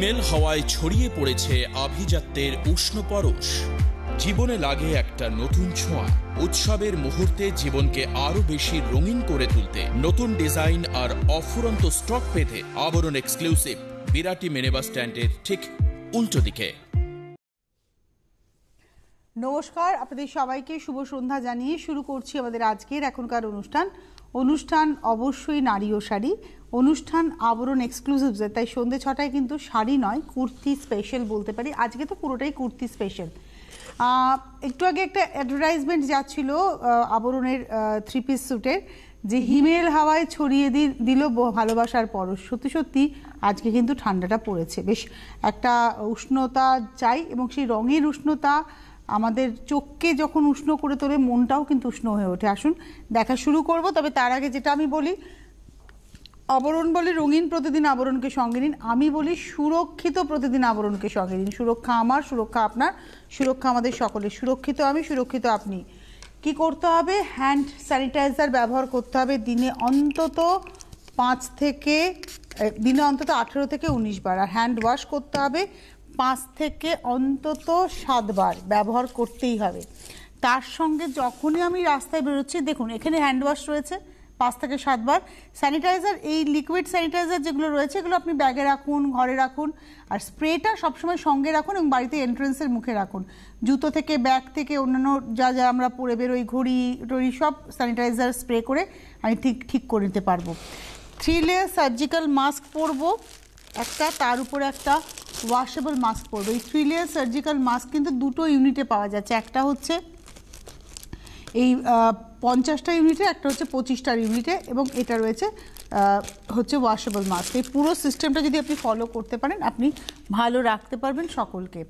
হিমেল হাওয়ায় ছড়িয়ে পড়েছে আভিজাত্যের উষ্ণ পরশ। জীবনে লাগে একটা নতুন ছোঁয়া। উৎসবের মুহূর্তে জীবনকে আরো বেশি রঙিন করে তুলতে নতুন ডিজাইন আর অফুরন্ত স্টক পেতে আবরণ এক্সক্লুসিভ বিরাটি মিনি বাস স্ট্যান্ডের ঠিক উল্টো দিকে। নমস্কার, আপনাদের সবাইকে শুভ সন্ধ্যা জানিয়ে শুরু করছি আমাদের আজকের এখনকার অনুষ্ঠান অবশ্যই নারী ও শাড়ি অনুষ্ঠান আবরণ এক্সক্লুসিভস। তাই সন্ধ্যে 6টায় কিন্তু শাড়ি নয়, কুর্তি স্পেশাল বলতে পারি। আজকে তো পুরোটাই কুর্তি স্পেশাল। একটু আগে একটা অ্যাডভার্টাইজমেন্ট যাচ্ছিল আবরণের 3 পিস স্যুটের, যে হিমেল হাওয়ায় ছড়িয়ে দিল ভালোবাসার পরশ। সত্যি সত্যি আজকে কিন্তু ঠান্ডাটা পড়েছে, বেশ একটা উষ্ণতা চাই, এবং সেই রঙের উষ্ণতা আমাদের চোখকে যখন উষ্ণ করে তোলে, মনটাও কিন্তু উষ্ণ হয়ে ওঠে। আসুন দেখা শুরু করব। তবে তার আগে যেটা আমি বলি, আবরণ বলে রঙিন প্রতিদিন আবরণকে সঙ্গে নিন। আমি বলি সুরক্ষিত প্রতিদিন আবরণকে সঙ্গে নিন। সুরক্ষা আমার, সুরক্ষা আপনার, সুরক্ষা আমাদের সকলের। সুরক্ষিত আমি, সুরক্ষিত আপনি। কি করতে হবে? হ্যান্ড স্যানিটাইজার ব্যবহার করতে হবে দিনে অন্তত 18 থেকে 19 বার। আর হ্যান্ড ওয়াশ করতে হবে 5 থেকে অন্তত 7 বার ব্যবহার করতেই হবে। তার সঙ্গে যখনই আমি রাস্তায় বেরোচ্ছি, দেখুন এখানে হ্যান্ড ওয়াশ রয়েছে 5 থেকে 7 বার। স্যানিটাইজার, এই লিকুইড স্যানিটাইজার যেগুলো রয়েছে, এগুলো আপনি ব্যাগে রাখুন, ঘরে রাখুন। আর স্প্রেটা সবসময় সঙ্গে রাখুন এবং বাড়িতে এন্ট্রেন্সের মুখে রাখুন। জুতো থেকে, ব্যাগ থেকে, অন্যান্য যা যা আমরা পরে বেরোই, ঘড়ি টড়ি, সব স্যানিটাইজার স্প্রে করে আমি ঠিক করে নিতে পারবো। 3 লেয়ার সার্জিক্যাল মাস্ক পরবো একটা, তার উপরে একটা ওয়াশেবল মাস্ক পরবো। এই 3 লেয়ার সার্জিক্যাল মাস্ক কিন্তু দুটো ইউনিটে পাওয়া যাচ্ছে। একটা হচ্ছে এই 50টা ইউনিটে, একটা হচ্ছে 25টার ইউনিটে, এবং এটা রয়েছে হচ্ছে ওয়াশেবল মাস্ক। এই পুরো সিস্টেমটা যদি আপনি ফলো করতে পারেন, আপনি ভালো রাখতে পারবেন সকলকে।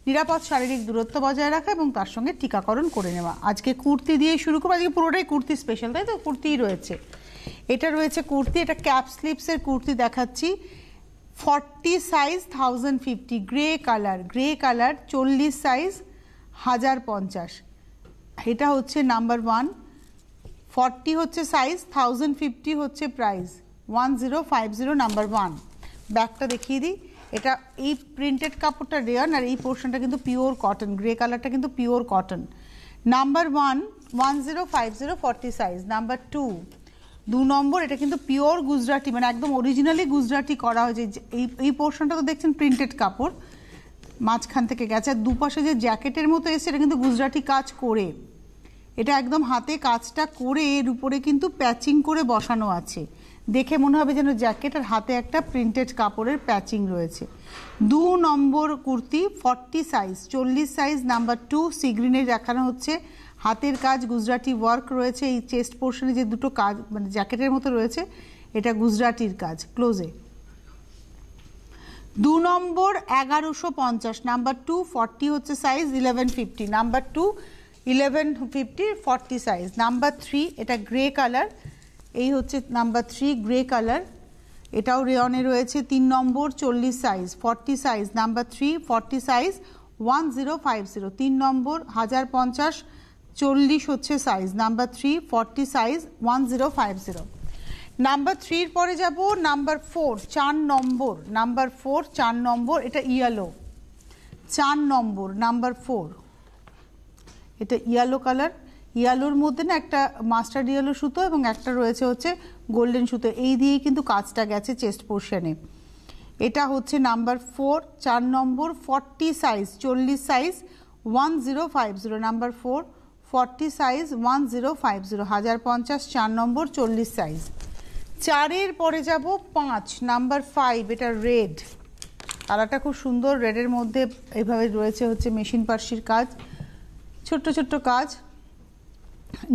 নিরাপদ শারীরিক দূরত্ব বজায় রাখা এবং তার সঙ্গে টিকাকরণ করে নেওয়া। আজকে কুর্তি দিয়ে শুরু করবো। আজকে পুরোটাই কুর্তি স্পেশাল, তাই তো? কুর্তিই রয়েছে। এটা রয়েছে কুর্তি, এটা ক্যাপ স্লিপসের কুর্তি দেখাচ্ছি। 40 সাইজ 1050, গ্রে কালার 40 সাইজ 1050। এটা হচ্ছে নাম্বার 1। 40 হচ্ছে সাইজ, 1050 হচ্ছে প্রাইস, 1050 নাম্বার 1। ব্যাগটা দেখিয়ে দিই। এটা এই প্রিন্টেড কাপড়টা রেয়ান, আর এই পোর্শনটা কিন্তু পিওর কটন। গ্রে কালারটা কিন্তু pure cotton. Number 1 1050 40 size. Number 2 নম্বর, এটা কিন্তু পিওর গুজরাটি, মানে একদম অরিজিনালি গুজরাটি করা হয়েছে। এই পোর্শনটা তো দেখছেন প্রিন্টেড কাপড়, মাঝখান থেকে গেছে। আর দুপাশে যে জ্যাকেটের মতো এসে, এটা কিন্তু গুজরাটি কাজ করে, এটা একদম হাতে কাজটা করে এর উপরে কিন্তু প্যাচিং করে বসানো আছে। দেখে মনে হবে যেন জ্যাকেট, আর হাতে একটা প্রিন্টেড কাপড়ের প্যাচিং রয়েছে। 2 নম্বর kurti 40 size 40 size. Number 2 sea গ্রিনে দেখানো হচ্ছে। হাতের কাজ, গুজরাটি ওয়ার্ক রয়েছে। এই চেস্ট পোর্শনে যে দুটো কাজ মানে জ্যাকেটের মতো রয়েছে, এটা গুজরাটির কাজ। ক্লোজে 2 নম্বর 1150। নাম্বার 2 40 হচ্ছে সাইজ 1150। Number 2 1150 40 size. নাম্বার 3 এটা গ্রে কালার, এই হচ্ছে নাম্বার 3 গ্রে কালার, এটাও রেয়নে রয়েছে। 3 নম্বর 40 সাইজ 40 সাইজ। Number 3 40 size 1050। 3 নম্বর 1050, 40 হচ্ছে সাইজ। Number 3 40 size 1050। নাম্বার 3 পরে যাব নাম্বার 4 4 নম্বর। নাম্বার 4 4 নম্বর, এটা ইয়েলো 4 নম্বর। নাম্বার 4 এটা ইয়েলো কালার। ইয়েলোর মধ্যে না একটা মাস্টার্ড ইয়েলো সুতো এবং একটা রয়েছে হচ্ছে গোল্ডেন সুতো, এই দিয়েই কিন্তু কাজটা গেছে চেস্ট পোর্শনে। এটা হচ্ছে নাম্বার 4 4 নম্বর 40 সাইজ 40 সাইজ 1050। Number 4 40 size 1050 1050। 4 নম্বর 40 সাইজ। 4-এর পরে যাব 5 নাম্বার 5, এটা রেড কালারটা খুব সুন্দর। রেডের মধ্যে এইভাবে রয়েছে হচ্ছে মেশিন পার্সির কাজ, ছোট্ট ছোট্ট কাজ।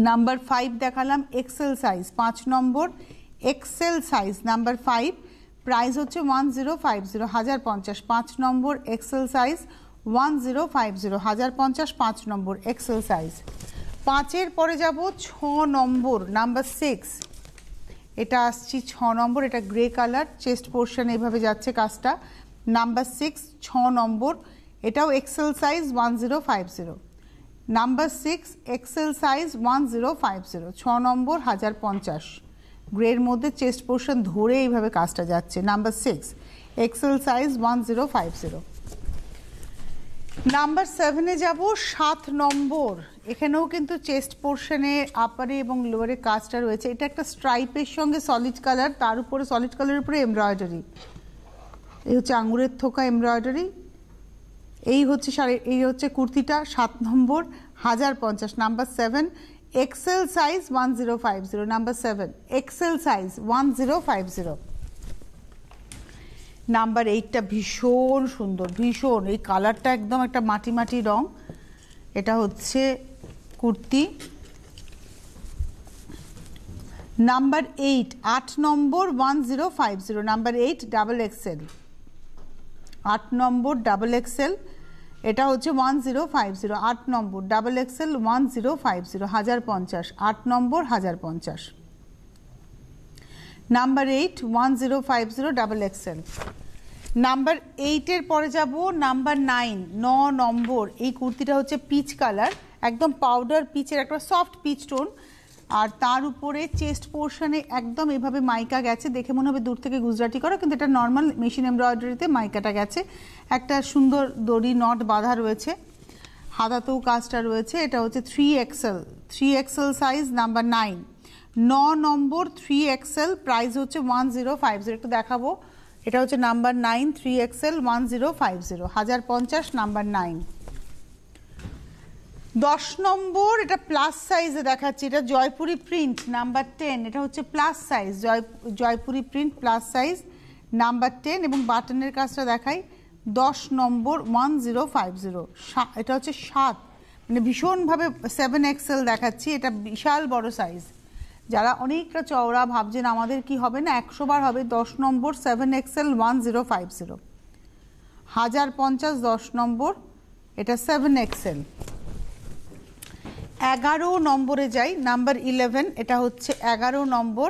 নাম্বার 5 দেখালাম, এক্সেল সাইজ 5 নম্বর এক্সেল সাইজ। নাম্বার 5 প্রাইস হচ্ছে 1050 1050। 5 নম্বর এক্সেল সাইজ 1050 1050। 5 নম্বর এক্সেল সাইজ। 5-এর পরে যাব 6 নম্বর নাম্বার 6, এটা আসছি 6 নম্বর, এটা গ্রে কালার, চেস্ট পোর্শন এইভাবে যাচ্ছে কাজটা। নাম্বার 6 6 নম্বর, এটাও Excel size 1050। Number 6 Excel size 1050। 6 নম্বর 1050, গ্রের মধ্যে চেস্ট পোর্শন ধরে এইভাবে কাজটা যাচ্ছে। Number 6 Excel size 1050। নাম্বার 7-এ যাব, 7 নম্বর। এখানেও কিন্তু চেস্ট পোর্শনে আপারে এবং লোয়ারে কাজটা রয়েছে। এটা একটা স্ট্রাইপের সঙ্গে সলিড কালার, তার উপরে সলিড কালারের উপরে এমব্রয়ডারি। এই হচ্ছে আঙুরের থোকা এমব্রয়ডারি। এই হচ্ছে কুর্তিটা 7 নম্বর, 1050। Number 7 XL size 1050। Number 7 XL size 1050। Number 8টা ভীষণ সুন্দর, ভীষণ, এই কালারটা একদম একটা মাটি মাটি রং। এটা হচ্ছে কুর্তি। নাম্বার 8 8 নম্বর 1050। নাম্বার 8 ডাবল এক্সেল, 8 নম্বর ডাবল এক্সেল। এটা হচ্ছে 1050। 8 নম্বর ডাবল এক্সেল 1050, 1050। 8 নম্বর 1050। Number 8 1050 double XL. নাম্বার 8-এর পরে যাব নাম্বার 9 9 নম্বর। এই কুর্তিটা হচ্ছে পিচ কালার, একদম পাউডার পিচের একটা সফট পিচ টোন, আর তার উপরে চেস্ট পোর্শনে একদম এভাবে মাইকা গেছে। দেখে মনে হবে দূর থেকে গুজরাটি করা, কিন্তু এটা নর্মাল মেশিন এমব্রয়ডারিতে মাইকাটা গেছে। একটা সুন্দর দড়ি নট বাঁধা রয়েছে, হাতাতেও কাজটা রয়েছে। এটা হচ্ছে 3XL, 3XL সাইজ। নাম্বার 9 9 নম্বর 3XL, প্রাইস হচ্ছে 1050। একটু দেখাবো, এটা হচ্ছে নাম্বার 9 3XL 1050, 1050। নাম্বার 9 10 নম্বর, এটা প্লাস সাইজে দেখাচ্ছি, এটা জয়পুরি প্রিন্ট। নাম্বার 10 এটা হচ্ছে plus size, Jaipuri print plus size. Number 10 এবং বাটনের কাজটা দেখাই। 10 নম্বর 1050। এটা হচ্ছে 7, মানে ভীষণভাবে 7XL দেখাচ্ছি, এটা বিশাল বড় সাইজ। যারা অনেকটা চওড়া ভাবছেন আমাদের কি হবে না, 100 বার হবে। 10 নম্বর 7XL 1050, 1050। 10 নম্বর, এটা 7XL। 11 নম্বরে যাই, নাম্বার 11। এটা হচ্ছে 11 নম্বর।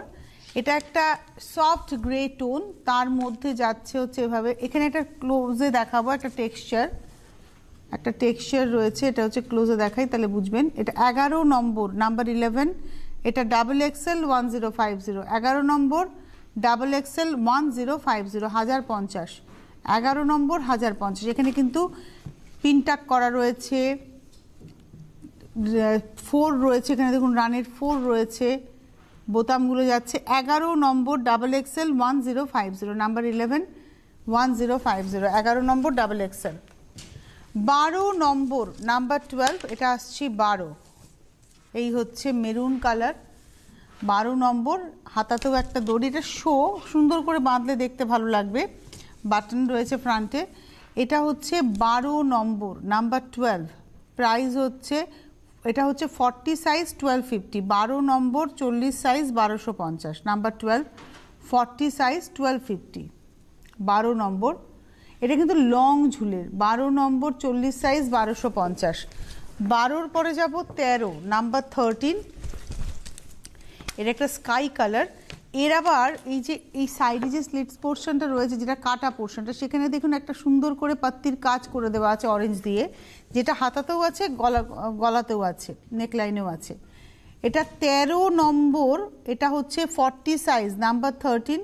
এটা একটা সফট গ্রে টোন, তার মধ্যে যাচ্ছে হচ্ছে এভাবে। এখানে একটা ক্লোজে দেখাবো, একটা টেক্সচার রয়েছে। এটা হচ্ছে ক্লোজে দেখাই, তাহলে বুঝবেন। এটা 11 নম্বর, নাম্বার 11। এটা ডাবল এক্সেল 1050। 11 নম্বর ডাবল এক্সেল 1050, 1050। 11 নম্বর 1050। এখানে কিন্তু পিনটাক করা রয়েছে, 4 রয়েছে এখানে, দেখুন রানের 4 রয়েছে, বোতামগুলো যাচ্ছে। 11 নম্বর ডাবল এক্সেল 1050। নাম্বার 11 1050, 11 নম্বর ডাবল এক্সেল। 12 নম্বর নাম্বার 12, এটা আসছে 12। এই হচ্ছে মেরুন কালার, 12 নম্বর। হাতাতেও একটা দড়ি, এটা সুন্দর করে বাঁধলে দেখতে ভালো লাগবে, বাটন রয়েছে ফ্রন্টে। এটা হচ্ছে 12 নম্বর, নাম্বার 12। প্রাইস হচ্ছে, এটা হচ্ছে 40 সাইজ 1250। 12 নম্বর 40 সাইজ 1250। নাম্বার 12 40 সাইজ 1250, 12 নম্বর। এটা কিন্তু লং ঝুলের। 12 নম্বর 40 সাইজ 1250। 12-র পরে যাব 13, নাম্বার 13। এটা একটা স্কাই কালার। এর আবার এই সাইডে যে স্লিটস পোর্শনটা রয়েছে, যেটা কাটা পোর্শনটা, সেখানে দেখুন একটা সুন্দর করে পাত্তির কাজ করে দেওয়া আছে অরেঞ্জ দিয়ে, যেটা হাতাতেও আছে, গলাতেও আছে, নেকলাইনেও আছে। এটা 13 নম্বর। এটা হচ্ছে 40 সাইজ, নাম্বার 13।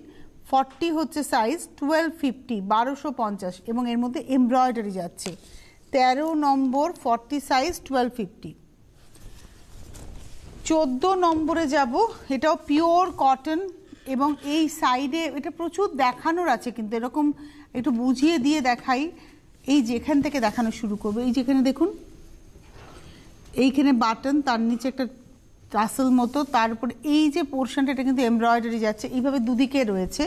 40 হচ্ছে সাইজ 1250, 1250, এবং এর মধ্যে এমব্রয়ডারি যাচ্ছে। 13 নম্বর 40 সাইজ 1250। 14 নম্বরে যাব, এটাও পিওর কটন, এবং এই সাইডে এটা প্রচুর দেখানোর আছে, কিন্তু এরকম একটু বুঝিয়ে দিয়ে দেখাই। এই যেখান থেকে দেখানো শুরু করবো, এই যেখানে দেখুন, এইখানে বাটন, তার নিচে একটা টাসেল মতো, তার উপর এই যে পোর্শনটা, এটা কিন্তু এমব্রয়ডারি যাচ্ছে, এইভাবে দুদিকে রয়েছে।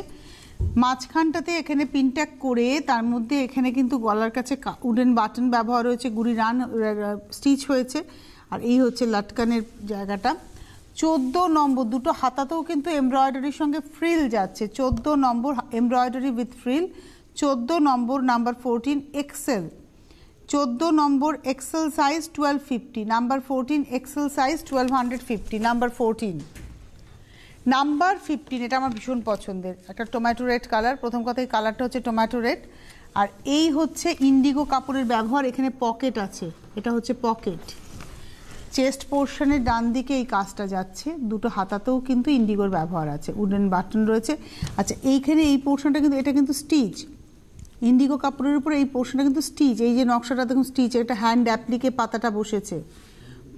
মাঝখানটাতে এখানে পিনট্যাক করে, তার মধ্যে এখানে কিন্তু গলার কাছে উডেন বাটন ব্যবহার হয়েছে, গুড়ি রান স্টিচ হয়েছে, আর এই হচ্ছে লাটকানের জায়গাটা। 14 নম্বর, দুটো হাতাতেও কিন্তু এমব্রয়ডারির সঙ্গে ফ্রিল যাচ্ছে। 14 নম্বর এমব্রয়ডারি উইথ ফ্রিল। 14 নম্বর, নাম্বার 14 এক্সেল। 14 নম্বর XL size 1250। Number 14 XL size 1250, number 14। Number 15, এটা আমার ভীষণ পছন্দের, একটা টমেটো রেড কালার। প্রথম কথা, এই কালারটা হচ্ছে টমেটো রেড, আর এই হচ্ছে ইন্ডিগো কাপড়ের ব্যবহার। এখানে পকেট আছে, এটা হচ্ছে পকেট। চেস্ট পোর্শনের ডান দিকে এই কাজটা যাচ্ছে, দুটো হাতাতেও কিন্তু ইন্ডিগোর ব্যবহার আছে, উডেন বাটন রয়েছে। আচ্ছা, এইখানে এই পোর্শনটা কিন্তু, এটা কিন্তু স্টিচ, ইন্ডিগো কাপড়ের উপরে এই পোর্শনটা কিন্তু স্টিচ, এই যে নকশাটা দেখুন স্টিচ, এটা হ্যান্ড অ্যাপ্লিকে পাতাটা বসেছে।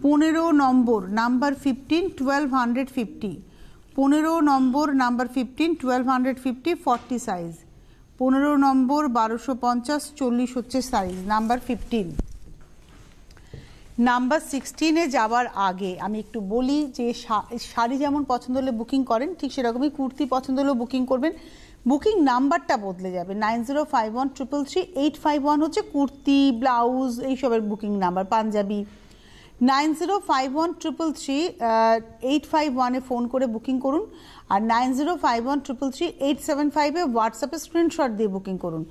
15 নম্বর নাম্বার 15 1250, 15 নম্বর নাম্বার 15 1250 40 সাইজ, 15 নম্বর 1250 40 হচ্ছে সাইজ, নাম্বার 15। নাম্বার 16-এ যাওয়ার আগে আমি একটু বলি যে শাড়ি যেমন পছন্দ হলে বুকিং করেন, ঠিক সেরকমই কুর্তি পছন্দ হলেও বুকিং করবেন। বুকিং নাম্বারটা বদলে যাবে, 9051333851 হচ্ছে কুর্তি, ব্লাউজ এইসবের বুকিং নাম্বার, পাঞ্জাবি। 9051333851-এ ফোন করে বুকিং করুন, আর 9051333875-এ হোয়াটসঅ্যাপে স্ক্রিনশট দিয়ে বুকিং করুন।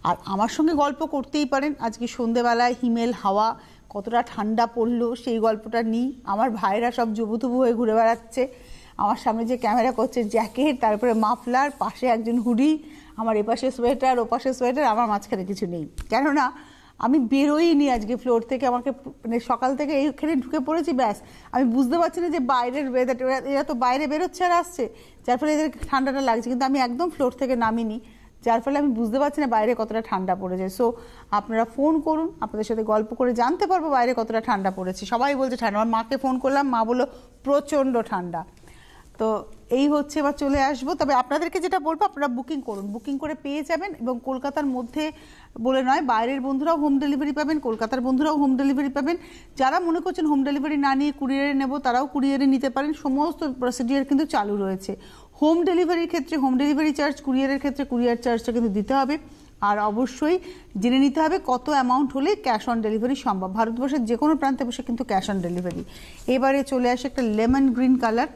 আর আমার সঙ্গে গল্প করতেই পারেন, আজকে সন্ধেবেলায় হিমেল হাওয়া কতটা ঠান্ডা পড়লো সেই গল্পটা নিই। আমার ভাইরা সব জবুতবু হয়ে ঘুরে বেড়াচ্ছে, আমার সামনে যে ক্যামেরা করছে জ্যাকেট, তারপরে মাফলার, পাশে একজন হুডি, আমার এপাশে সোয়েটার ওপাশে সোয়েটার, আমার মাঝখানে কিছু নেই, কেননা আমি বেরোইনি আজকে ফ্লোর থেকে। আমাকে মানে সকাল থেকে এইখানে ঢুকে পড়েছি, ব্যাস আমি বুঝতে পারছি না যে বাইরের ওয়েদার, এরা তো বাইরে বেরোচ্ছে আর আসছে, যার ফলে এদের ঠান্ডাটা লাগছে, কিন্তু আমি একদম ফ্লোর থেকে নামিনি, যার ফলে আমি বুঝতে পারছি না বাইরে কতটা ঠান্ডা পড়েছে। সো আপনারা ফোন করুন, আপনাদের সাথে গল্প করে জানতে পারবো বাইরে কতটা ঠান্ডা পড়েছে। সবাই বলছে ঠান্ডা, আমার মাকে ফোন করলাম, মা বললো প্রচণ্ড ঠান্ডা। তো এই হচ্ছে, এবার চলে আসবো। তবে আপনাদেরকে যেটা বলবো, আপনারা বুকিং করুন, বুকিং করে পেয়ে যাবেন। এবং কলকাতার মধ্যে বলে নয়, বাইরের বন্ধুরাও হোম ডেলিভারি পাবেন, কলকাতার বন্ধুরাও হোম ডেলিভারি পাবেন। যারা মনে করছেন হোম ডেলিভারি না নিয়ে কুরিয়ারে নেব, তারাও কুরিয়ারে নিতে পারেন, সমস্ত প্রসিডিওর কিন্তু চালু রয়েছে। হোম ডেলিভারির ক্ষেত্রে হোম ডেলিভারি চার্জ, কুরিয়ারের ক্ষেত্রে কুরিয়ার চার্জটা কিন্তু দিতে হবে। আর অবশ্যই জেনে নিতে হবে কত অ্যামাউন্ট হলে ক্যাশ অন ডেলিভারি সম্ভব। ভারতবর্ষের যে কোনো প্রান্তে বসে কিন্তু ক্যাশ অন ডেলিভারি। এবারে চলে আসে একটা লেমন গ্রিন কালার,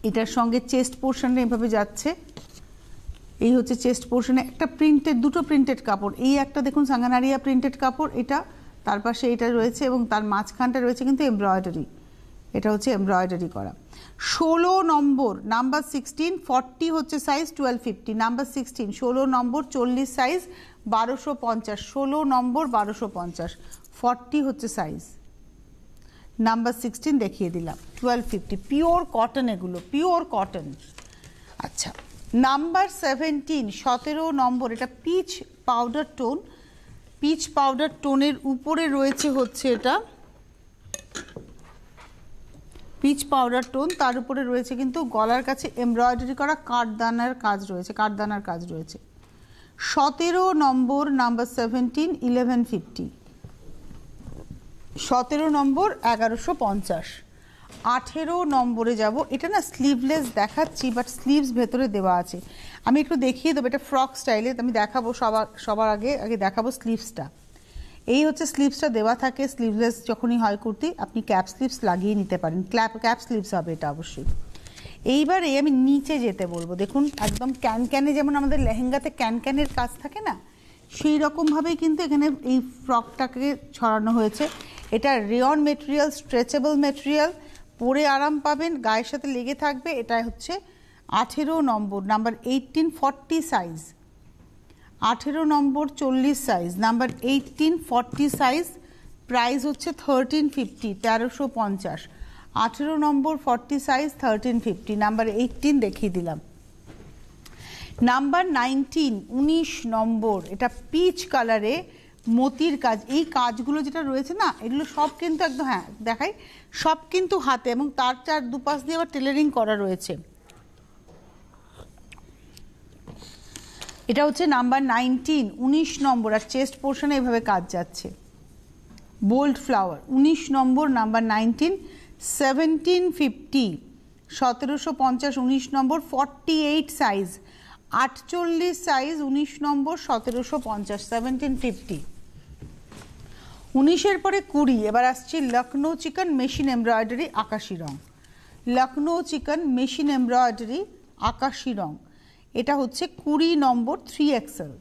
এটার সঙ্গে চেস্ট পোর্শনে এভাবে যাচ্ছে, এই হচ্ছে চেস্ট পোর্শনে একটা প্রিন্টেড, দুটো প্রিন্টেড কাপড়, এই একটা দেখুন সাঙ্গানারিয়া প্রিন্টেড কাপড়, এটা তার পাশে এটা রয়েছে, এবং তার মাঝখানটা রয়েছে কিন্তু এমব্রয়ডারি, এটা হচ্ছে এমব্রয়ডারি করা। 16 নম্বর নাম্বার 16 40 হচ্ছে সাইজ 1250, নাম্বার 16 16 নম্বর 40 সাইজ 1250, 16 নম্বর 1250, 40 হচ্ছে সাইজ, নাম্বার 16 দেখিয়ে দিলাম 1250, পিওর কটন, এগুলো পিওর কটন। আচ্ছা, নাম্বার 17 17 নম্বর, এটা peach powder tone, peach powder টোনের উপরে রয়েছে হচ্ছে এটা পিচ পাউডার টোন, তার উপরে রয়েছে কিন্তু গলার কাছে এমব্রয়ডারি করা কাঠদানার কাজ রয়েছে, কাঠদানার কাজ রয়েছে। 17 নম্বর নাম্বার 17 1150, 17 নম্বর 1150। 18 নম্বরে যাব, এটা না স্লিভলেস দেখাচ্ছি, বাট স্লিভস ভেতরে দেওয়া আছে, আমি একটু দেখিয়ে দেবো। এটা ফ্রক স্টাইলে, আমি দেখাবো সবার আগে দেখাবো স্লিভসটা। এই হচ্ছে স্লিভসটা দেওয়া থাকে, স্লিভলেস যখনই হয় কুর্তি আপনি ক্যাপ স্লিভস লাগিয়ে নিতে পারেন, ক্যাপ স্লিভস হবে এটা অবশ্যই। এইবারে আমি নিচে যেতে বলবো, দেখুন একদম ক্যানক্যানে, যেমন আমাদের লেহেঙ্গাতে ক্যানক্যানের কাজ থাকে না, সেই রকমভাবেই কিন্তু এখানে এই ফ্রকটাকে ছড়ানো হয়েছে। এটা রেয়ন মেটেরিয়াল, স্ট্রেচেবল মেটেরিয়াল, পরে আরাম পাবেন, গায়ের সাথে লেগে থাকবে। এটা হচ্ছে 18 নম্বর নাম্বার 1840 সাইজ, 18 নম্বর 40 সাইজ, নাম্বার 1840 সাইজ, প্রাইস হচ্ছে 1350, 1350, 18 নম্বর 40 সাইজ 1350, নাম্বার 18 দেখিয়ে দিলাম। নাম্বার 19 19 নম্বর, এটা পিচ কালারে মতির কাজ, এই কাজগুলো যেটা রয়েছে না, এগুলো সব কিন্তু একদম, হ্যাঁ দেখাই, সব কিন্তু হাতে, এবং তার চার দুপাশ দিয়ে আবার টেলারিং করা রয়েছে। এটা হচ্ছে নাম্বার 19 19 নম্বর, আর চেস্ট পোর্শনে এভাবে কাজ যাচ্ছে, বোল্ড ফ্লাওয়ার। 19 নম্বর নাম্বার 19 1750, 1750, 19 নম্বর 48 সাইজ, 48 সাইজ, 19 নম্বর 1750, 1750। 19-এর পরে 20, এবার আসছে লখনৌ চিকন মেশিন এমব্রয়ডারি আকাশি রং, লখনৌ চিকন মেশিন এমব্রয়ডারি আকাশি রং, এটা হচ্ছে 20 নম্বর 3XL,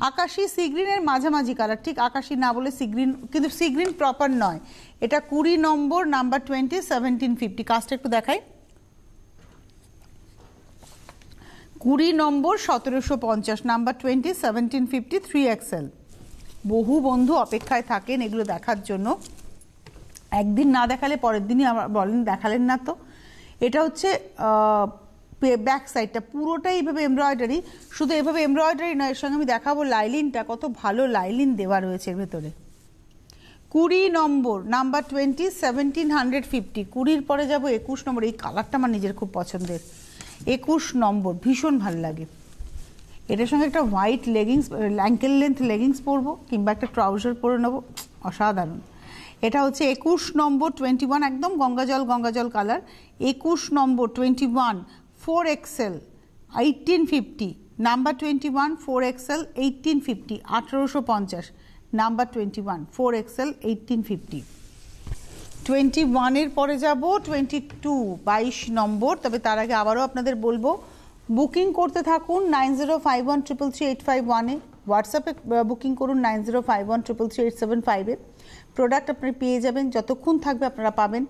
আকাশি সিগ্রিনের মাঝামাঝি কালার, ঠিক আকাশি না বলে সিগ্রিন, কিন্তু সিগ্রিন প্রপার নয়, এটা 20 নম্বর নাম্বার 20 1750, কাজটা একটু দেখাই। 20 নম্বর 1750, নাম্বার 20 1750 3XL। বহু বন্ধু অপেক্ষায় থাকেন এগুলো দেখার জন্য, একদিন না দেখালে পরের দিনই আবার বলেন দেখালেন না। তো এটা হচ্ছে ব্যাক সাইডটা পুরোটাই এইভাবে এমব্রয়ডারি, শুধু এভাবে এমব্রয়ডারি নয়, এর সঙ্গে আমি দেখাবো লাইলিনটা, কত ভালো লাইলিন দেওয়া রয়েছে এর ভেতরে। 20 নম্বর, নাম্বার 20, 1750। 20-র পরে যাব 21 নম্বর। এই কালারটা আমার নিজের খুব পছন্দের, 21 নম্বর ভীষণ ভালো লাগে। এটার সঙ্গে একটা white leggings, ankle length leggings পরবো, কিংবা একটা ট্রাউজার পরে নেবো, অসাধারণ। এটা হচ্ছে 21 নম্বর, 21, একদম গঙ্গাজল কালার। 21 নম্বর 21, 4XL, 1850। Number 21, 4XL, 1850, 1850। Number 21, 4XL, 1850। 21-এর পরে যাব 22, 22 নম্বর। তবে তার আগে আবারও আপনাদের বলবো, বুকিং করতে থাকুন 9051333851-এ, হোয়াটসঅ্যাপে বুকিং করুন 9051333875-এ। প্রোডাক্ট আপনি পেয়ে যাবেন, যতক্ষণ থাকবে আপনারা পাবেন।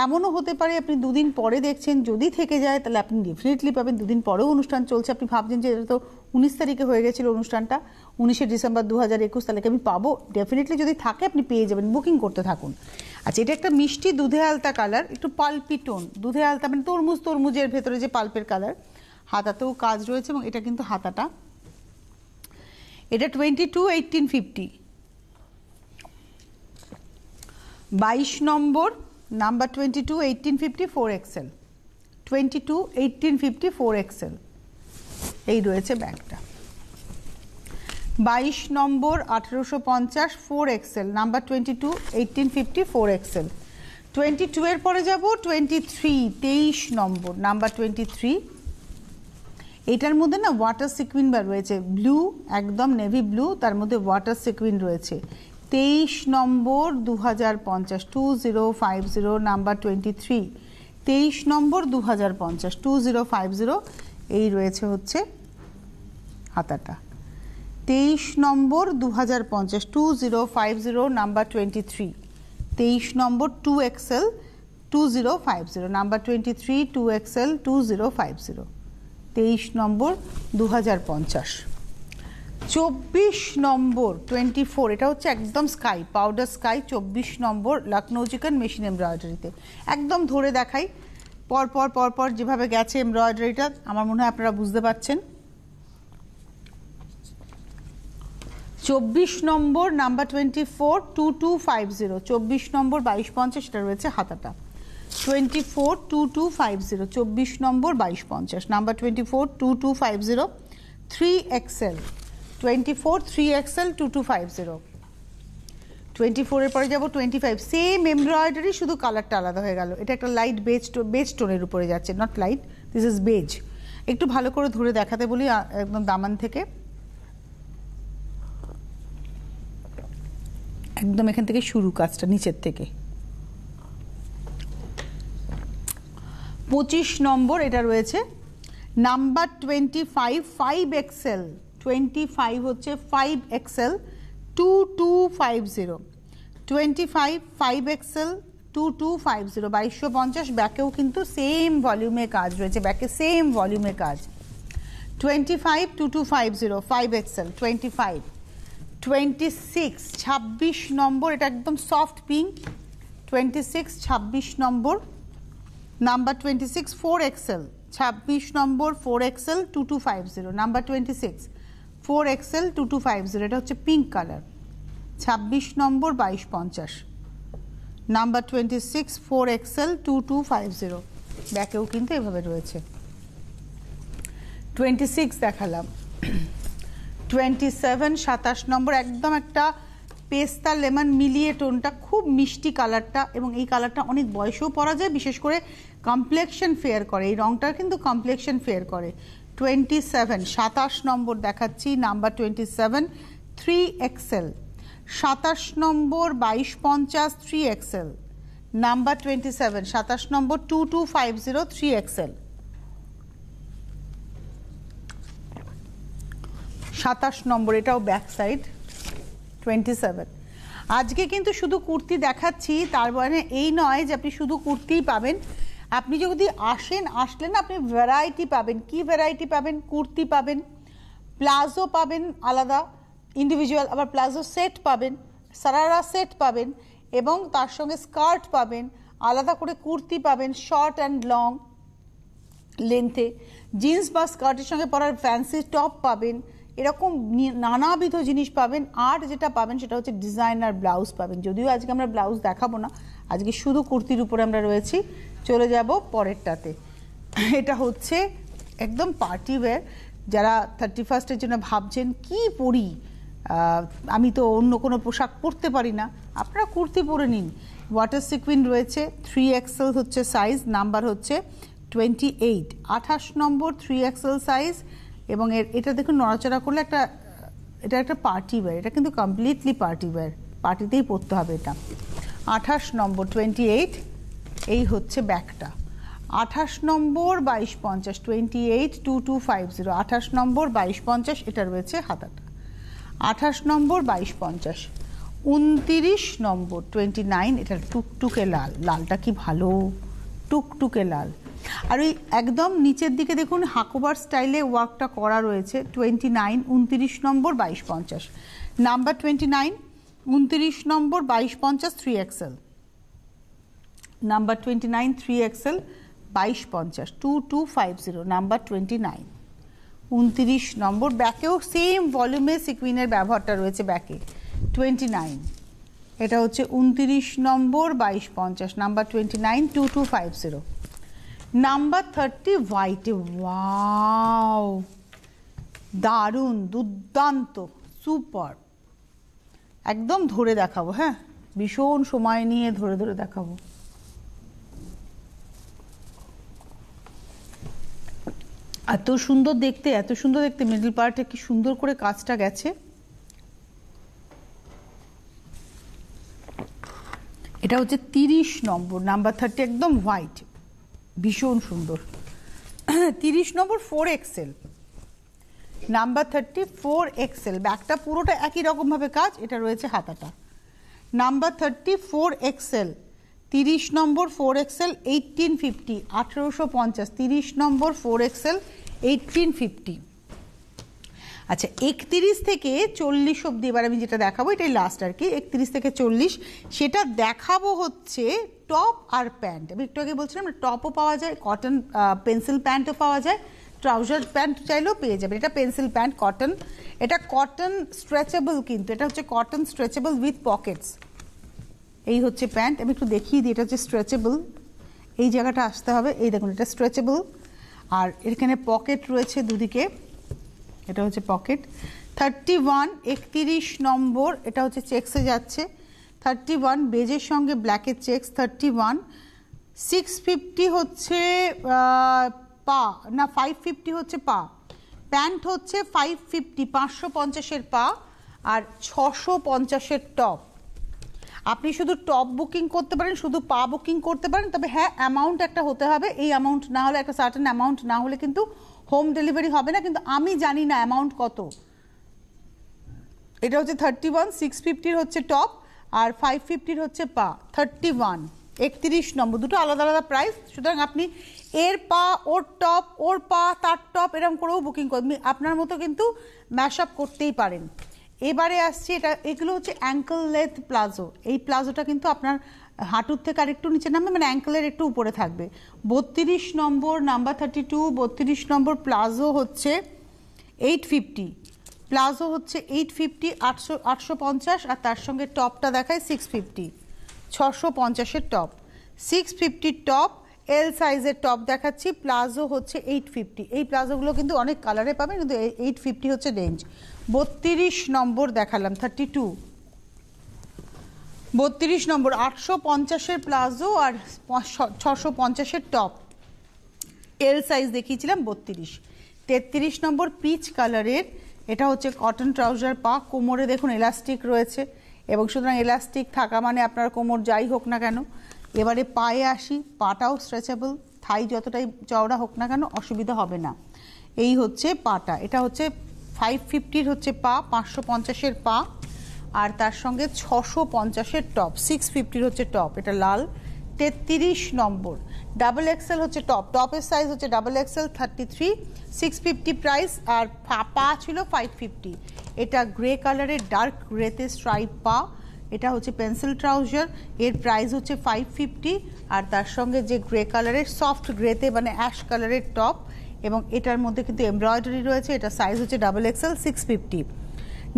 এমনও হতে পারে আপনি 2 দিন পরে দেখছেন, যদি থেকে যায় তাহলে আপনি ডেফিনেটলি পাবেন। 2 দিন পরেও অনুষ্ঠান চলছে, আপনি ভাবছেন যে এটা তো 19 তারিখে হয়ে গেছিলো অনুষ্ঠানটা, 19শে ডিসেম্বর 2021, তাহলে কি আমি পাবো? ডেফিনেটলি যদি থাকে আপনি পেয়ে যাবেন, বুকিং করতে থাকুন। আচ্ছা, এটা একটা মিষ্টি দুধে আলতা কালার, একটু পালপি টোন, দুধে আলতা মানে তরমুজের ভেতরে যে পাল্পের কালার। হাতাতেও কাজ রয়েছে এবং এটা কিন্তু হাতাটা। এটা 22, 1850। 22 নম্বর, নাম্বার 22, 1850, 4XL। 22, 1850, 4XL, এই রয়েছে ব্যাগটা। 22 নম্বর, 1850, 4XL, নাম্বার 22, 1850, 4XL। 22-এর পরে যাব 23, 23 নম্বর, নাম্বার 23। এটার মধ্যে না ওয়াটার সিকুইন বার রয়েছে, ব্লু, একদম নেভি ব্লু, তার মধ্যে ওয়াটার সিকুইন রয়েছে। 23 নম্বর, 2050, 2050, নাম্বার 23। 23 নম্বর, 2050, 2050, এই রয়েছে হচ্ছে হাতাটা। 23 নম্বর, 2050, 2050, নাম্বার 23। 23 নম্বর, 2XL, 2050, নাম্বার 23, 2XL, 2050। 23 নম্বর, 2050। 24 নম্বর, 24, এটা হচ্ছে একদম স্কাই, পাউডার স্কাই। 24 নম্বর, লখনৌ চিকেন মেশিন এমব্রয়ডারিতে। একদম ধরে দেখাই, পর যেভাবে গেছে এমব্রয়ডারিটা, আমার মনে হয় আপনারা বুঝতে পারছেন। 24 নম্বর, নাম্বার 24, 2250। 24 নম্বর, 2250, সেটা রয়েছে হাতাটা। 24, 2250, 24 নম্বর, 2250, নাম্বার 24, 2250, 3XL। 24, 3XL, 2250। 24-এর পরে যাব 25, সেম এমব্রয়ডারি, শুধু কালারটা আলাদা হয়ে গেল। এটা একটা লাইট বেজ টোনের উপরে যাচ্ছে, not light, this is beige. একটু ভালো করে ধরে দেখাতে বলি, একদম দামান থেকে, একদম এখান থেকে শুরু কাজটা, নিচের থেকে। 25 নম্বর, এটা রয়েছে নাম্বার 25, 5XL। 25 হচ্ছে 5XL, 2250। 25, 5XL, 2250, 2250। ব্যাকেও কিন্তু সেম ভলিউমে কাজ রয়েছে, ব্যাকে সেম ভলিউমে কাজ। 25, 2250, 5XL, 25। 26, 26 নম্বর, এটা একদম সফট পিঙ্ক। 26, 26 নম্বর, নাম্বার 26, 4XL। 26 নম্বর, 4XL, 2250, নাম্বার 26, 4XL, 2250। এটা হচ্ছে পিঙ্ক কালার। 26 নম্বর, 2250, নাম্বার 26, 4XL, 2250। ব্যাকেও কিন্তু এভাবে রয়েছে। 26 দেখালাম। 27, 27 নম্বর, একদম একটা পেস্তা লেমন মিলিয়ে টোনটা, খুব মিষ্টি কালারটা, এবং এই কালারটা অনেক বয়সেও পরা যায়, বিশেষ করে কমপ্লেক্সন ফেয়ার করে, এই রংটার কিন্তু কমপ্লেক্সন ফেয়ার করে। 27, 27 নম্বর দেখাচ্ছি, নাম্বার 27, 3XL। 27 নম্বর, 2250, 3XL, নাম্বার 27। 27 নম্বর, 2250, 3XL। 27 নম্বর, এটাও ব্যাক সাইড। 27। আজকে কিন্তু শুধু কুর্তি দেখাচ্ছি, তার মানে এই নয় যে আপনি শুধু কুর্তিই পাবেন। আপনি যদি আসলেন আপনি ভ্যারাইটি পাবেন। কি ভ্যারাইটি পাবেন? কুর্তি পাবেন, প্লাজো পাবেন আলাদা ইন্ডিভিজুয়াল, আবার প্লাজো সেট পাবেন, সারারা সেট পাবেন, এবং তার সঙ্গে স্কার্ট পাবেন, আলাদা করে কুর্তি পাবেন, শর্ট অ্যান্ড লং, লেন্থে, জিন্স বা স্কার্টের সঙ্গে পরার ফ্যান্সি টপ পাবেন, এরকম নানাবিধ জিনিস পাবেন। আর যেটা পাবেন সেটা হচ্ছে ডিজাইনার ব্লাউজ পাবেন। যদিও আজকে আমরা ব্লাউজ দেখাবো না, আজকে শুধু কুর্তির উপরে আমরা রয়েছি। চলে যাব পরেরটাতে। এটা হচ্ছে একদম পার্টি ওয়্যার। যারা 31স্টের জন্য ভাবছেন কি পরি, আমি তো অন্য কোনো পোশাক পরতে পারি না, আপনারা কুর্তি পরে নিন। ওয়াটার সিকুইন রয়েছে, 3XL হচ্ছে সাইজ, নাম্বার হচ্ছে 28, 28 নম্বর 3XL সাইজ। এবং এটা দেখুন নড়াচড়া করলে এটা একটা পার্টি ওয়্যার, এটা কিন্তু কমপ্লিটলি পার্টি ওয়্যার, পার্টিতেই পরতে হবে এটা। 28 নম্বর 28, এই হচ্ছে ব্যাগটা। 28 নম্বর 2250, 28 2250, 28 নম্বর 2250, এটা রয়েছে হাতাটা। 28 নম্বর 2250, 29 নম্বর 29, এটা টুকটুকে লাল, লালটা কি ভালো, টুকটুকে লাল। আর ওই একদম নিচের দিকে দেখুন হাকোবার স্টাইলে ওয়ার্কটা করা রয়েছে। 29, 29 নম্বর 2250, নাম্বার 29, 29 নম্বর 2250, 3XL, নাম্বার 29, 3XL 2250, 2250, নাম্বার 29, 29 নম্বর। ব্যাকেও সেম ভলিউমে সিকুইনের ব্যবহারটা রয়েছে ব্যাকে। 29, এটা হচ্ছে 29 নম্বর 2250, নাম্বার 29, 2250, নাম্বার 30 হোয়াইটে। ওয়াও, দারুণ, দুর্দান্ত, সুপার। একদম ধরে দেখাবো, হ্যাঁ, ভীষণ সময় নিয়ে ধরে ধরে দেখাবো। এত সুন্দর দেখতে, এত সুন্দর দেখতে, মিডল পার্টে কি সুন্দর করে কাজটা গেছে। এটা হচ্ছে 30 নম্বর, নাম্বার 30, একদম হোয়াইট, ভীষণ সুন্দর। 30 নম্বর 4XL, নাম্বার 30, 4XL, ব্যাগটা পুরোটা একই রকম ভাবে কাজ, এটা রয়েছে হাতাটা। নাম্বার 30, 4XL, 30 নম্বর 4XL, 1850, 1850, 30 নম্বর 4XL, 1850। আচ্ছা, 31 থেকে 40 অবধি এবার আমি যেটা দেখাবো, এটাই লাস্ট আর কি। 31 থেকে 40 সেটা দেখাবো হচ্ছে টপ আর প্যান্ট। আমি একটু আগে বলছিলাম টপও পাওয়া যায়, কটন পেন্সিল প্যান্টও পাওয়া যায়, ট্রাউজার প্যান্ট চাইলেও পেয়ে যাবেন। এটা পেন্সিল প্যান্ট কটন, এটা কটন স্ট্রেচেবল, কিন্তু এটা হচ্ছে কটন স্ট্রেচেবল উইথ পকেটস। এই হচ্ছে প্যান্ট, আমি একটু দেখিয়ে দিই। এটা হচ্ছে স্ট্রেচেবল, এই জায়গাটা আসতে হবে, এই দেখুন এটা স্ট্রেচেবল, আর এখানে পকেট রয়েছে দুদিকে, এটা হচ্ছে পকেট। 31, 31 নম্বর, এটা হচ্ছে চেক্সে যাচ্ছে। 31 বেজের সঙ্গে ব্ল্যাকের চেক্স। 31, 650 হচ্ছে পা, না 550 হচ্ছে পা। প্যান্ট হচ্ছে 550, 550-এর পা, আর 650-এর টপ। আপনি শুধু টপ বুকিং করতে পারেন, শুধু পা বুকিং করতে পারেন, তবে হ্যাঁ অ্যামাউন্ট একটা হতে হবে। এই অ্যামাউন্ট না হলে, একটা সার্টেন অ্যামাউন্ট না হলে কিন্তু হোম ডেলিভারি হবে না। কিন্তু আমি জানি না অ্যামাউন্ট কত। এটা হচ্ছে 31, 650-র হচ্ছে টপ আর 550-র হচ্ছে পা। 31, 31 নম্বর, দুটো আলাদা আলাদা প্রাইস। সুতরাং আপনি এর পা, ওর টপ, ওর পা, তার টপ, এরকম করেও বুকিং করবেন, আপনার মতো কিন্তু ম্যাশ আপ করতেই পারেন। এবারে আসছে এটা, এগুলো হচ্ছে অ্যাঙ্কেল লেন্থ প্লাজো। এই প্লাজোটা কিন্তু আপনার হাঁটুর থেকে আরেকটু নিচে নামবে, মানে অ্যাঙ্কেলের একটু উপরে থাকবে। 32 নম্বর, নাম্বার 32, 32 নম্বর প্লাজো হচ্ছে 850, প্লাজো হচ্ছে 850, 850, আর তার সঙ্গে টপটা দেখায় 650, 650-এর টপ। 650 টপ, এল সাইজের টপ দেখাচ্ছি। প্লাজো হচ্ছে 850, এই প্লাজোগুলো কিন্তু অনেক কালারে পাবেন, কিন্তু 850 হচ্ছে রেঞ্জ। 32 নম্বর দেখালাম, 32, 32 নম্বর 850-এর প্লাজো আর 650-এর টপ, এল সাইজ দেখিয়েছিলাম 32। 33 নম্বর পিচ কালারের, এটা হচ্ছে কটন ট্রাউজার পা, কোমরে দেখুন এলাস্টিক রয়েছে, এবং সুতরাং এলাস্টিক থাকা মানে আপনার কোমর যাই হোক না কেন। এবারে পায়ে আসি, পাটাও স্ট্রেচেবল, থাই যতটাই চওড়া হোক না কেন অসুবিধা হবে না। এই হচ্ছে পাটা, এটা হচ্ছে 550-র হচ্ছে পা, 550-এর পা, আর তার সঙ্গে 650-এর টপ, 650-র হচ্ছে টপ, এটা লাল। 33 নম্বর ডাবল এক্সেল হচ্ছে টপ, টপের সাইজ হচ্ছে ডাবল এক্সেল, 33, 650 প্রাইস, আর পা ছিল 550। এটা গ্রে কালারের, ডার্ক গ্রেতে স্ট্রাইপ পা, এটা হচ্ছে পেন্সিল ট্রাউজার, এর প্রাইস হচ্ছে 550, আর তার সঙ্গে যে গ্রে কালারের সফট গ্রেতে মানে অ্যাশ কালারের টপ, এবং এটার মধ্যে কিন্তু এমব্রয়ডারি রয়েছে। এটা সাইজ হচ্ছে XXL 650,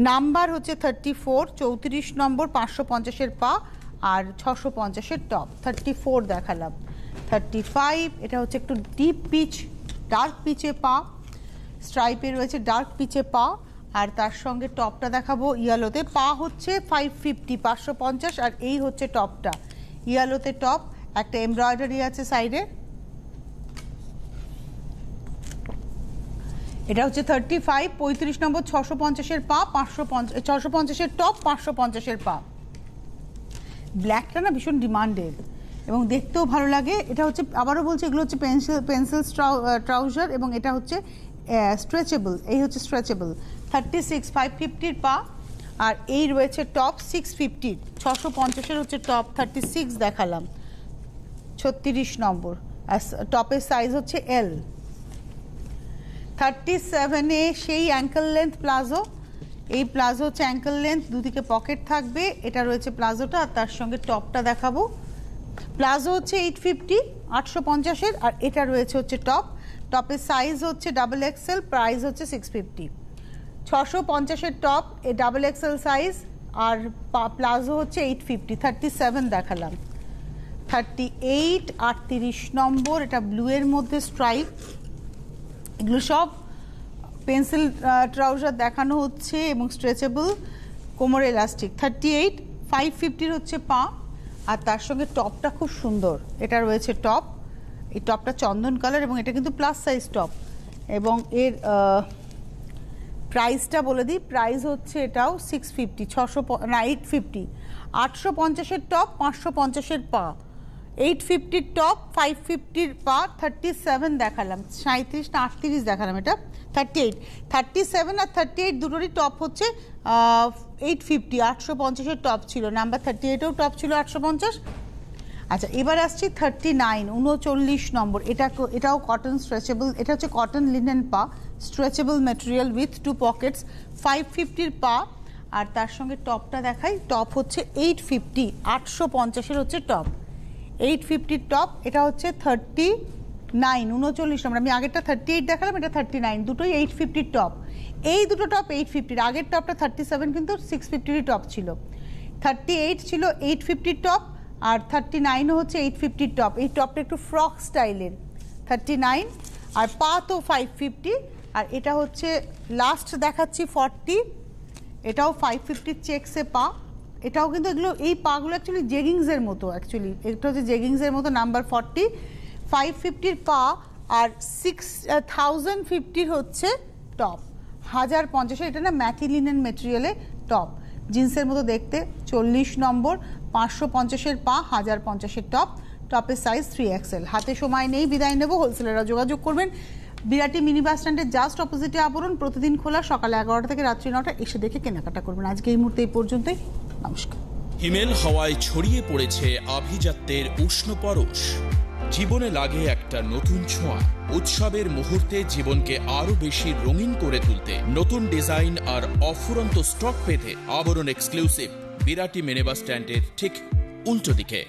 নাম্বার হচ্ছে 34, 34 নম্বর, 550-এর পা আর 650-এর টপ। 34 দেখালাম। 35 এটা হচ্ছে একটু ডিপ পিচ, ডার্ক পিচে পা, স্ট্রাইপে রয়েছে ডার্ক পিচে পা, আর তার সঙ্গে টপটা দেখাবো ইয়েলোতে। পা হচ্ছে 550, 550, আর এই হচ্ছে টপটা ইয়েলোতে টপ, একটা এমব্রয়ডারি আছে সাইডে। এটা হচ্ছে 35, 35 নম্বর, 650-এর পা, 650-এর টপ, 550-এর পা। ব্ল্যাকটা না ভীষণ ডিমান্ডেড এবং দেখতেও ভালো লাগে। এটা হচ্ছে, আবারও বলছি, এগুলো হচ্ছে পেন্সিল ট্রাউজার, এবং এটা হচ্ছে স্ট্রেচেবল, এই হচ্ছে স্ট্রেচেবল। 36, 550-এর পা, আর এই রয়েছে টপ 650, 650-এর হচ্ছে টপ। 36 দেখালাম। 36 নম্বর, আর টপের সাইজ হচ্ছে L। 37-এ সেই অ্যাঙ্কেল লেন্থ প্লাজো, এই প্লাজো হচ্ছে অ্যাঙ্কেল লেন্থ, দুদিকে পকেট থাকবে, এটা রয়েছে প্লাজোটা, আর তার সঙ্গে টপটা দেখাবো। প্লাজো হচ্ছে 850, 850-এর, আর এটা রয়েছে হচ্ছে টপ, টপের সাইজ হচ্ছে XXL, প্রাইস হচ্ছে 650। 650-এর টপ, এ XXL সাইজ, আর প্লাজো হচ্ছে 850। 37 দেখালাম। 38, 38 নম্বর, এটা ব্লু এর মধ্যে স্ট্রাইপ, এগুলো সব পেন্সিল ট্রাউজার দেখানো হচ্ছে এবং স্ট্রেচেবল, কোমর এলাস্টিক। 38, 550-এর হচ্ছে পা, আর তার সঙ্গে টপটা খুব সুন্দর, এটা রয়েছে টপ, এই টপটা চন্দন কালার, এবং এটা কিন্তু প্লাস সাইজ টপ, এবং এর প্রাইসটা বলে দিই, প্রাইস হচ্ছে এটাও 650, 850, 850-এর টপ, 550-এর পা, 850-র টপ, 550-র পা। 37 দেখালাম, 37 না 38 দেখালাম, এটা 38, 37 আর 38 দুটোরই টপ হচ্ছে 850, 850-এর টপ ছিল, নাম্বার 38-এও টপ ছিল 850। আচ্ছা, এবার আসছি 39, 39 নম্বর, এটাও কটন স্ট্রেচেবল, এটা হচ্ছে কটন লিনেন পা, স্ট্রেচেবল ম্যাটেরিয়াল উইথ 2 পকেটস, 550-র পা, আর তার সঙ্গে টপটা দেখাই, টপ হচ্ছে 850, 850-এর হচ্ছে টপ, 850-র টপ। এটা হচ্ছে 39, 39 নম্বর, আমি আগেরটা 38 দেখালাম, এটা 39, দুটোই 850-র টপ, এই দুটো টপ 850-র, আগের টপটা 37 কিন্তু 650-র টপ ছিল। 38 ছিল 850-র টপ, আর 39ও হচ্ছে 850-র টপ, এই টপটা একটু ফ্রক স্টাইলের। 39, আর পা তো 550, আর এটা হচ্ছে লাস্ট দেখাচ্ছি 40, এটাও 550 চেকসে পা, এটাও কিন্তু এগুলো, এই পাগুলো অ্যাকচুয়ালি জেগিংসের মতো, অ্যাকচুয়ালি এটা হচ্ছে জেগিংসের মতো, নাম্বার 40, 550-র পা, আর 6050-র হচ্ছে টপ, 1050, এটা না ম্যাটিলিনেন মেটেরিয়ালে টপ, জিন্সের মতো দেখতে। 40 নম্বর, 550-এর পা, 1050-এর টপ, টপের সাইজ 3XL। হাতে সময় নেই, বিদায় নেব, হোলসেলাররা যোগাযোগ করবেন। বিরাটি মিনি বাস স্ট্যান্ডের জাস্ট অপোজিটে আবরণ, প্রতিদিন খোলা, সকালে 11টা থেকে রাত্রি 9টা, এসে দেখে কেনাকাটা করবেন। আজকে এই মুহূর্তে এই পর্যন্তই, নমস্কার। হিমেল হাওয়ায় ছড়িয়ে পড়েছে আভিজাত্যের উষ্ণ পরশ, জীবনে লাগে একটা নতুন ছোঁয়া। উৎসবের মুহূর্তে জীবনকে আরো বেশি রঙিন করে তুলতে নতুন ডিজাইন আর অফুরন্ত স্টক পেতে আবরণ এক্সক্লুসিভ বিরাটি মিনি বাস স্ট্যান্ডের ঠিক উল্টো দিকে।